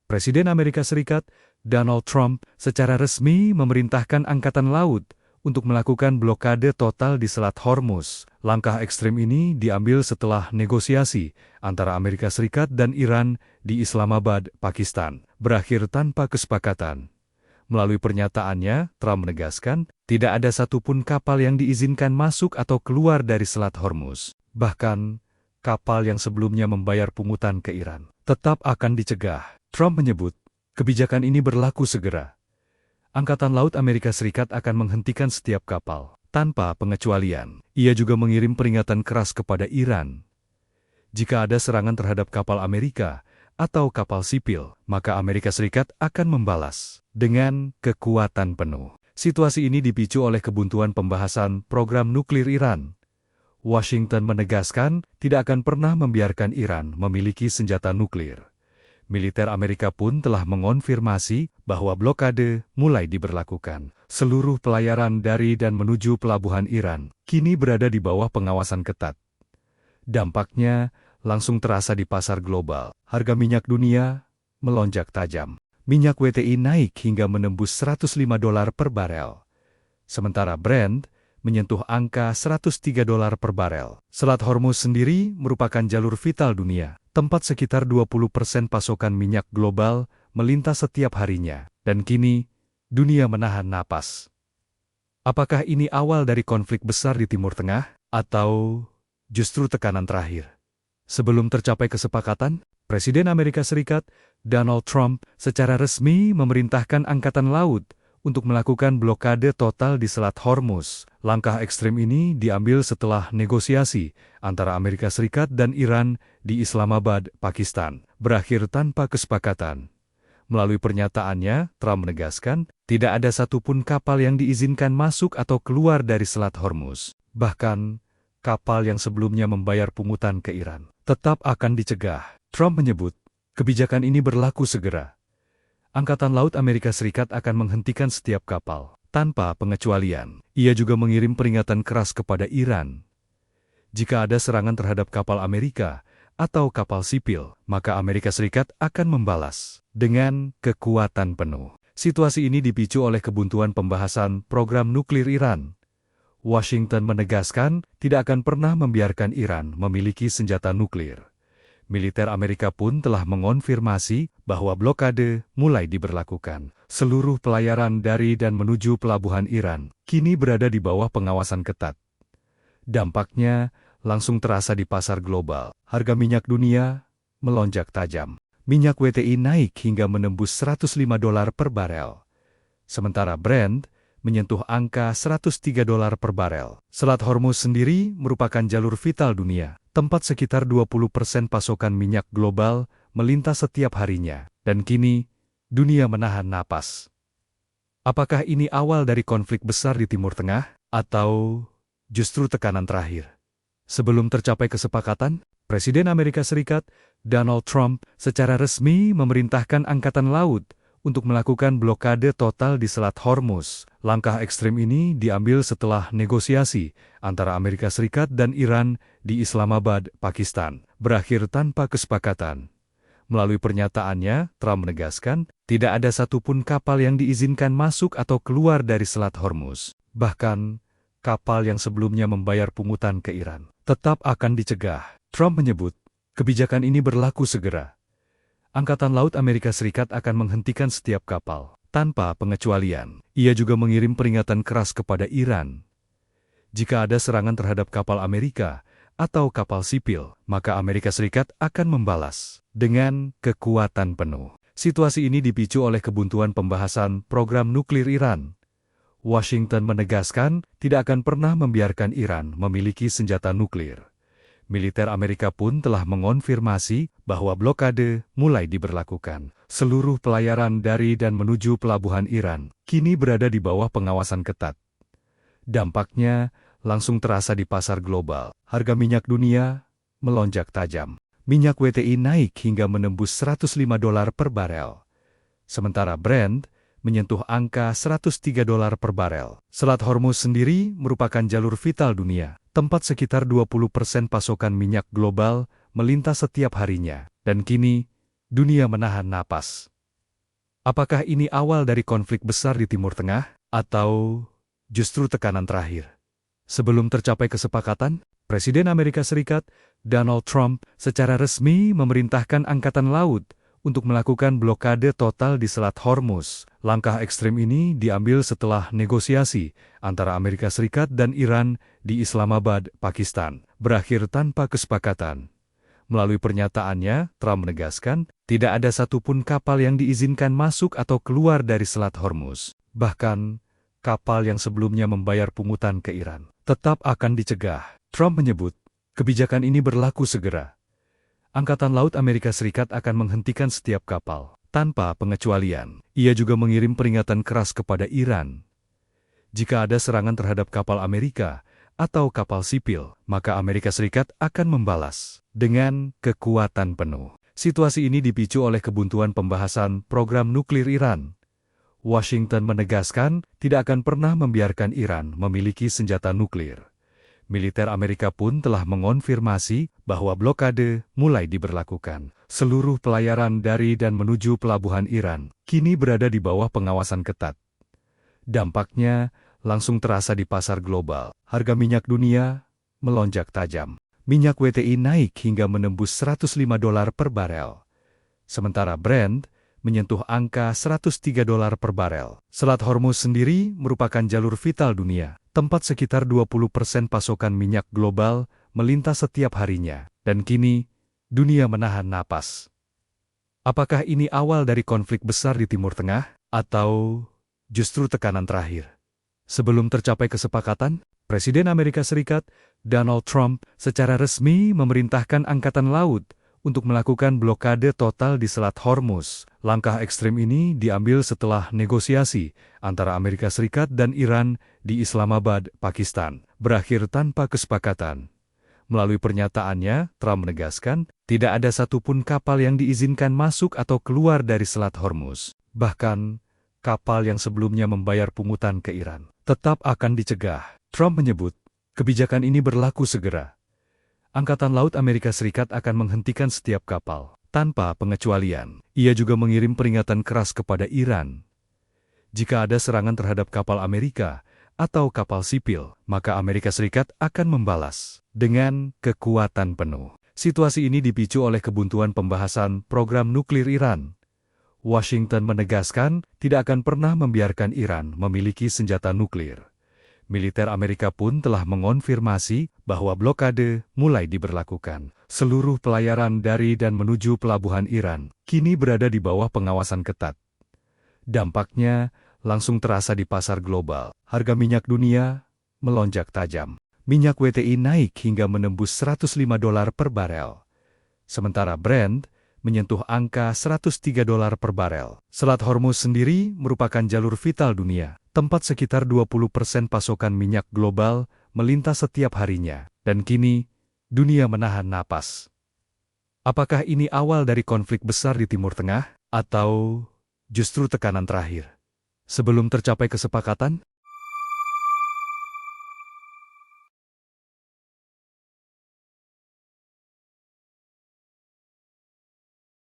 Presiden Amerika Serikat, Donald Trump, secara resmi memerintahkan Angkatan Laut untuk melakukan blokade total di Selat Hormuz. Langkah ekstrem ini diambil setelah negosiasi antara Amerika Serikat dan Iran di Islamabad, Pakistan, berakhir tanpa kesepakatan. Melalui pernyataannya, Trump menegaskan, tidak ada satupun kapal yang diizinkan masuk atau keluar dari Selat Hormuz. Bahkan, kapal yang sebelumnya membayar pungutan ke Iran tetap akan dicegah. Trump menyebut, kebijakan ini berlaku segera. Angkatan Laut Amerika Serikat akan menghentikan setiap kapal, tanpa pengecualian. Ia juga mengirim peringatan keras kepada Iran. Jika ada serangan terhadap kapal Amerika atau kapal sipil, maka Amerika Serikat akan membalas dengan kekuatan penuh. Situasi ini dipicu oleh kebuntuan pembahasan program nuklir Iran. Washington menegaskan tidak akan pernah membiarkan Iran memiliki senjata nuklir. Militer Amerika pun telah mengonfirmasi bahwa blokade mulai diberlakukan. Seluruh pelayaran dari dan menuju pelabuhan Iran kini berada di bawah pengawasan ketat. Dampaknya langsung terasa di pasar global. Harga minyak dunia melonjak tajam. Minyak WTI naik hingga menembus $105 per barel. Sementara Brent menyentuh angka $103 per barel. Selat Hormuz sendiri merupakan jalur vital dunia, tempat sekitar 20% pasokan minyak global melintas setiap harinya. Dan kini, dunia menahan napas. Apakah ini awal dari konflik besar di Timur Tengah, atau justru tekanan terakhir? Sebelum tercapai kesepakatan, Presiden Amerika Serikat, Donald Trump, secara resmi memerintahkan Angkatan Laut untuk melakukan blokade total di Selat Hormuz. Langkah ekstrem ini diambil setelah negosiasi antara Amerika Serikat dan Iran di Islamabad, Pakistan, berakhir tanpa kesepakatan. Melalui pernyataannya, Trump menegaskan, tidak ada satupun kapal yang diizinkan masuk atau keluar dari Selat Hormuz. Bahkan, kapal yang sebelumnya membayar pungutan ke Iran tetap akan dicegah. Trump menyebut, kebijakan ini berlaku segera. Angkatan Laut Amerika Serikat akan menghentikan setiap kapal, tanpa pengecualian. Ia juga mengirim peringatan keras kepada Iran. Jika ada serangan terhadap kapal Amerika atau kapal sipil, maka Amerika Serikat akan membalas dengan kekuatan penuh. Situasi ini dipicu oleh kebuntuan pembahasan program nuklir Iran. Washington menegaskan tidak akan pernah membiarkan Iran memiliki senjata nuklir. Militer Amerika pun telah mengonfirmasi bahwa blokade mulai diberlakukan. Seluruh pelayaran dari dan menuju pelabuhan Iran kini berada di bawah pengawasan ketat. Dampaknya langsung terasa di pasar global. Harga minyak dunia melonjak tajam. Minyak WTI naik hingga menembus $105 per barel. Sementara Brent menyentuh angka $103 per barel. Selat Hormuz sendiri merupakan jalur vital dunia, tempat sekitar 20% pasokan minyak global melintas setiap harinya. Dan kini, dunia menahan napas. Apakah ini awal dari konflik besar di Timur Tengah, atau justru tekanan terakhir? Sebelum tercapai kesepakatan, Presiden Amerika Serikat, Donald Trump, secara resmi memerintahkan Angkatan Laut untuk melakukan blokade total di Selat Hormuz. Langkah ekstrem ini diambil setelah negosiasi antara Amerika Serikat dan Iran di Islamabad, Pakistan, berakhir tanpa kesepakatan. Melalui pernyataannya, Trump menegaskan, tidak ada satupun kapal yang diizinkan masuk atau keluar dari Selat Hormuz. Bahkan, kapal yang sebelumnya membayar pungutan ke Iran tetap akan dicegah. Trump menyebut, kebijakan ini berlaku segera. Angkatan Laut Amerika Serikat akan menghentikan setiap kapal, tanpa pengecualian. Ia juga mengirim peringatan keras kepada Iran. Jika ada serangan terhadap kapal Amerika atau kapal sipil, maka Amerika Serikat akan membalas dengan kekuatan penuh. Situasi ini dipicu oleh kebuntuan pembahasan program nuklir Iran. Washington menegaskan tidak akan pernah membiarkan Iran memiliki senjata nuklir. Militer Amerika pun telah mengonfirmasi bahwa blokade mulai diberlakukan. Seluruh pelayaran dari dan menuju pelabuhan Iran kini berada di bawah pengawasan ketat. Dampaknya langsung terasa di pasar global. Harga minyak dunia melonjak tajam. Minyak WTI naik hingga menembus $105 per barel. Sementara Brent menyentuh angka $103 per barel. Selat Hormuz sendiri merupakan jalur vital dunia, tempat sekitar 20% pasokan minyak global melintas setiap harinya. Dan kini, dunia menahan napas. Apakah ini awal dari konflik besar di Timur Tengah, atau justru tekanan terakhir? Sebelum tercapai kesepakatan, Presiden Amerika Serikat, Donald Trump, secara resmi memerintahkan Angkatan Laut untuk melakukan blokade total di Selat Hormuz. Langkah ekstrem ini diambil setelah negosiasi antara Amerika Serikat dan Iran di Islamabad, Pakistan, berakhir tanpa kesepakatan. Melalui pernyataannya, Trump menegaskan, tidak ada satupun kapal yang diizinkan masuk atau keluar dari Selat Hormuz. Bahkan, kapal yang sebelumnya membayar pungutan ke Iran tetap akan dicegah. Trump menyebut, kebijakan ini berlaku segera. Angkatan Laut Amerika Serikat akan menghentikan setiap kapal, tanpa pengecualian. Ia juga mengirim peringatan keras kepada Iran. Jika ada serangan terhadap kapal Amerika atau kapal sipil, maka Amerika Serikat akan membalas dengan kekuatan penuh. Situasi ini dipicu oleh kebuntuan pembahasan program nuklir Iran. Washington menegaskan tidak akan pernah membiarkan Iran memiliki senjata nuklir. Militer Amerika pun telah mengonfirmasi bahwa blokade mulai diberlakukan. Seluruh pelayaran dari dan menuju pelabuhan Iran kini berada di bawah pengawasan ketat. Dampaknya langsung terasa di pasar global. Harga minyak dunia melonjak tajam. Minyak WTI naik hingga menembus $105 per barel. Sementara Brent menyentuh angka $103 per barel. Selat Hormuz sendiri merupakan jalur vital dunia, tempat sekitar 20% pasokan minyak global melintas setiap harinya. Dan kini, dunia menahan napas. Apakah ini awal dari konflik besar di Timur Tengah, atau justru tekanan terakhir? Sebelum tercapai kesepakatan, Presiden Amerika Serikat, Donald Trump, secara resmi memerintahkan Angkatan Laut untuk melakukan blokade total di Selat Hormuz. Langkah ekstrem ini diambil setelah negosiasi antara Amerika Serikat dan Iran di Islamabad, Pakistan, berakhir tanpa kesepakatan. Melalui pernyataannya, Trump menegaskan, tidak ada satupun kapal yang diizinkan masuk atau keluar dari Selat Hormuz. Bahkan, kapal yang sebelumnya membayar pungutan ke Iran tetap akan dicegah. Trump menyebut, kebijakan ini berlaku segera. Angkatan Laut Amerika Serikat akan menghentikan setiap kapal, tanpa pengecualian. Ia juga mengirim peringatan keras kepada Iran. Jika ada serangan terhadap kapal Amerika atau kapal sipil, maka Amerika Serikat akan membalas dengan kekuatan penuh. Situasi ini dipicu oleh kebuntuan pembahasan program nuklir Iran. Washington menegaskan tidak akan pernah membiarkan Iran memiliki senjata nuklir. Militer Amerika pun telah mengonfirmasi bahwa blokade mulai diberlakukan. Seluruh pelayaran dari dan menuju pelabuhan Iran kini berada di bawah pengawasan ketat. Dampaknya langsung terasa di pasar global. Harga minyak dunia melonjak tajam. Minyak WTI naik hingga menembus $105 per barel. Sementara Brent menyentuh angka $103 per barel. Selat Hormuz sendiri merupakan jalur vital dunia, tempat sekitar 20% pasokan minyak global melintas setiap harinya. Dan kini, dunia menahan napas. Apakah ini awal dari konflik besar di Timur Tengah, atau justru tekanan terakhir? Sebelum tercapai kesepakatan,